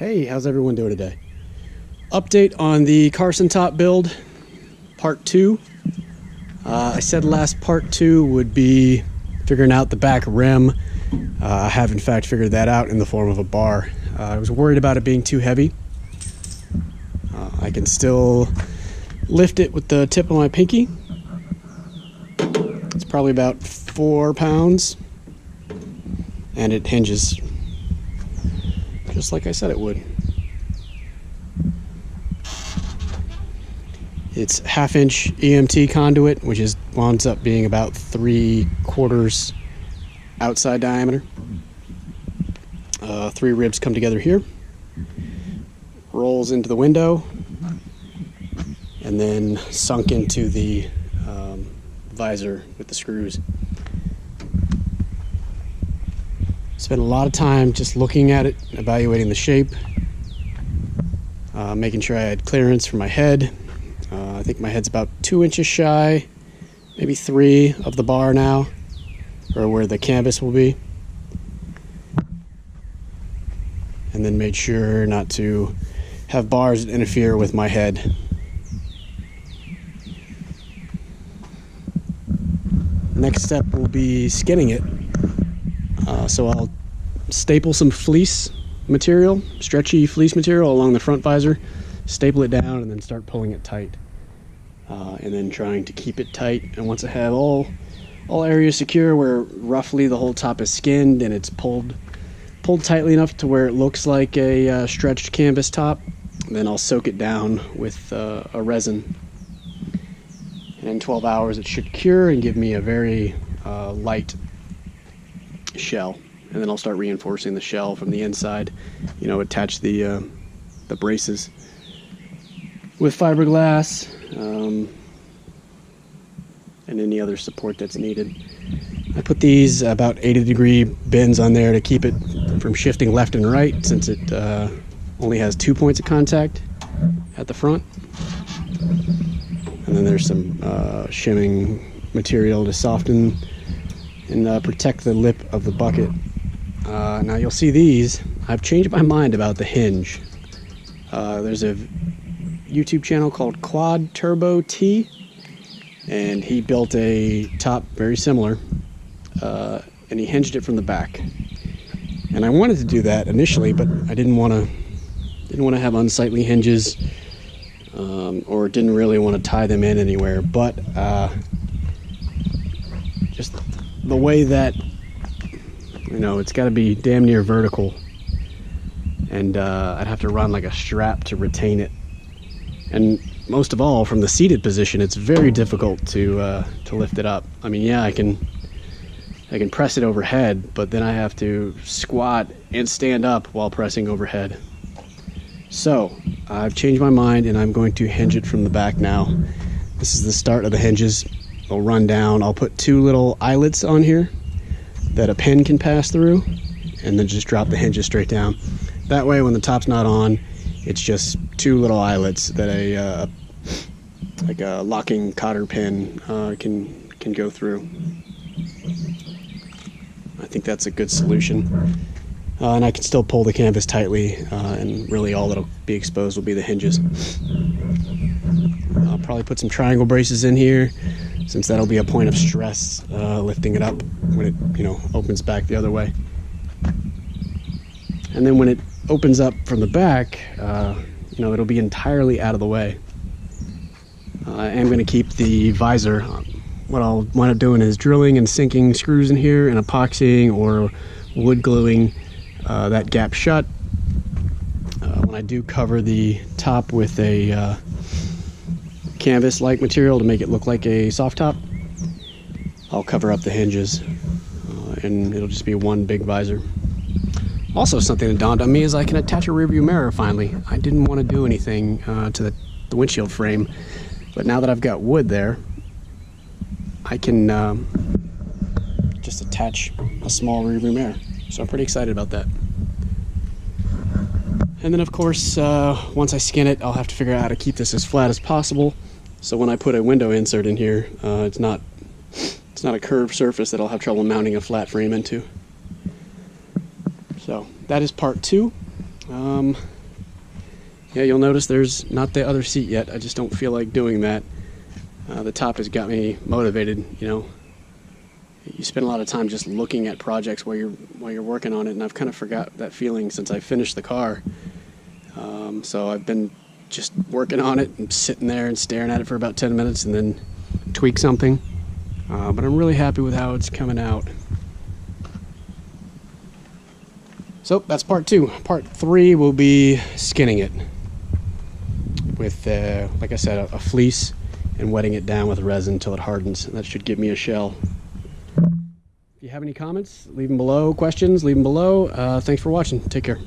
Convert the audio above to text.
Hey, how's everyone doing today? Update on the Carson top build, part 2. I said last part 2 would be figuring out the back rim. I have in fact figured that out in the form of a bar. I was worried about it being too heavy. I can still lift it with the tip of my pinky. It's probably about 4 pounds, and it hinges just like I said it would. It's 1/2-inch EMT conduit, which winds up being about 3/4 outside diameter. 3 ribs come together here, rolls into the window, and then sunk into the visor with the screws. Spent a lot of time just looking at it, evaluating the shape, making sure I had clearance for my head. I think my head's about 2 inches shy, maybe 3 of the bar now, or where the canvas will be. And then made sure not to have bars that interfere with my head. Next step will be skinning it. So I'll staple some fleece material, stretchy fleece material along the front visor, staple it down, and then start pulling it tight. And then trying to keep it tight. And once I have all areas secure where roughly the whole top is skinned and it's pulled tightly enough to where it looks like a stretched canvas top, then I'll soak it down with a resin. And in 12 hours it should cure and give me a very light shell. And then I'll start reinforcing the shell from the inside, attach the braces with fiberglass and any other support that's needed. I put these about 80-degree bends on there to keep it from shifting left and right, since it only has 2 points of contact at the front. And then there's some shimming material to soften and protect the lip of the bucket. Now you'll see these. I've changed my mind about the hinge. There's a YouTube channel called Quad Turbo T, and he built a top very similar, and he hinged it from the back. And I wanted to do that initially, but I didn't want to have unsightly hinges, or didn't really want to tie them in anywhere. But just the way that it's got to be damn near vertical, and I'd have to run like a strap to retain it. And most of all, from the seated position, it's very difficult to lift it up. I mean, yeah, I can press it overhead, but then I have to squat and stand up while pressing overhead. So I've changed my mind, and I'm going to hinge it from the back now. This is the start of the hinges. They'll run down. I'll put 2 little eyelets on here that a pen can pass through, and then just drop the hinges straight down. That way, when the top's not on, it's just 2 little eyelets that like a locking cotter pin can go through. I think that's a good solution. And I can still pull the canvas tightly, and really all that'll be exposed will be the hinges. I'll probably put some triangle braces in here, since that'll be a point of stress lifting it up when it opens back the other way. And then when it opens up from the back, it'll be entirely out of the way. I am going to keep the visor. What I'll wind up doing is drilling and sinking screws in here and epoxying or wood gluing that gap shut. When I do cover the top with a canvas-like material to make it look like a soft top, I'll cover up the hinges, and it'll just be one big visor. Also, something that dawned on me is I can attach a rearview mirror finally. I didn't want to do anything to the windshield frame, but now that I've got wood there, I can just attach a small rearview mirror. So I'm pretty excited about that. And then of course, once I skin it, I'll have to figure out how to keep this as flat as possible. So when I put a window insert in here, it's not a curved surface that I'll have trouble mounting a flat frame into. So that is part 2. Yeah, you'll notice there's not the other seat yet. I just don't feel like doing that. The top has got me motivated. You know, you spend a lot of time just looking at projects while you're working on it, and I've kind of forgot that feeling since I finished the car. So I've been just working on it and sitting there and staring at it for about 10 minutes and then tweak something. But I'm really happy with how it's coming out. So that's part 2. Part 3 will be skinning it with, like I said, a fleece and wetting it down with resin until it hardens. And that should give me a shell. If you have any comments, leave them below. Questions, leave them below. Thanks for watching. Take care.